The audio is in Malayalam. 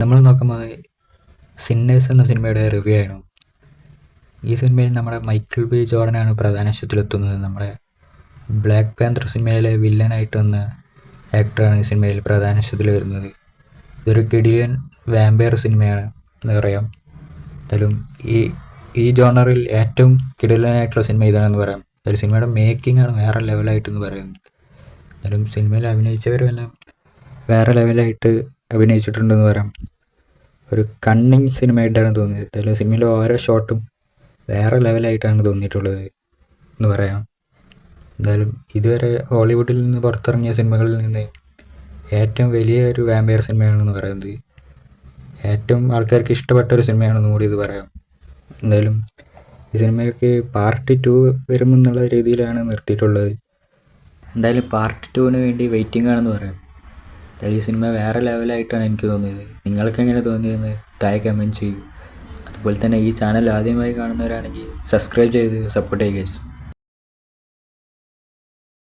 നമ്മൾ നോക്കുമ്പോൾ സിന്നേഴ്സ് എന്ന സിനിമയുടെ റിവ്യൂ ആണ്. ഈ സിനിമയിൽ നമ്മുടെ മൈക്കിൾ ബി ജോർഡനാണ് പ്രധാന വേഷത്തിലെത്തുന്നത്. നമ്മുടെ ബ്ലാക്ക് പാന്തർ സിനിമയിലെ വില്ലനായിട്ട് വന്ന ആക്ടറാണ് ഈ സിനിമയിൽ പ്രധാന വേഷത്തിൽ വരുന്നത്. ഇതൊരു കിടിലൻ വാമ്പയർ സിനിമയാണ് എന്ന് പറയാം. എന്തായാലും ഈ ജോണറിൽ ഏറ്റവും കിടിലനായിട്ടുള്ള സിനിമ ഇതാണെന്ന് പറയാം. എന്തായാലും സിനിമയുടെ മേക്കിംഗ് ആണ് വേറെ ലെവലായിട്ടെന്ന് പറയുന്നത്. എന്തായാലും സിനിമയിൽ അഭിനയിച്ചവരെല്ലാം വേറെ ലെവലായിട്ട് അഭിനയിച്ചിട്ടുണ്ടെന്ന് പറയാം. ഒരു കണ്ണിങ് സിനിമയായിട്ടാണ് തോന്നിയത്. എന്തായാലും സിനിമയിലെ ഓരോ ഷോട്ടും വേറെ ലെവലായിട്ടാണ് തോന്നിയിട്ടുള്ളത് എന്ന് പറയാം. എന്തായാലും ഇതുവരെ ഹോളിവുഡിൽ നിന്ന് പുറത്തിറങ്ങിയ സിനിമകളിൽ നിന്ന് ഏറ്റവും വലിയ ഒരു വാമ്പയർ സിനിമയാണെന്ന് പറയുന്നത്. ഏറ്റവും ആൾക്കാർക്ക് ഇഷ്ടപ്പെട്ട ഒരു സിനിമയാണെന്ന് കൂടി ഇത് പറയാം. എന്തായാലും ഈ സിനിമയ്ക്ക് പാർട്ട് 2 വരുമെന്നുള്ള രീതിയിലാണ് നിർത്തിയിട്ടുള്ളത്. എന്തായാലും പാർട്ട് 2 വേണ്ടി വെയിറ്റിംഗ് ആണെന്ന് പറയാം. എന്തായാലും ഈ സിനിമ വേറെ ലെവലായിട്ടാണ് എനിക്ക് തോന്നിയത്. നിങ്ങൾക്ക് എങ്ങനെ തോന്നിയെന്ന് താഴെ കമൻറ്റ് ചെയ്യൂ. അതുപോലെ തന്നെ ഈ ചാനൽ ആദ്യമായി കാണുന്നവരാണെങ്കിൽ സബ്സ്ക്രൈബ് ചെയ്ത് സപ്പോർട്ട് ചെയ്യുക.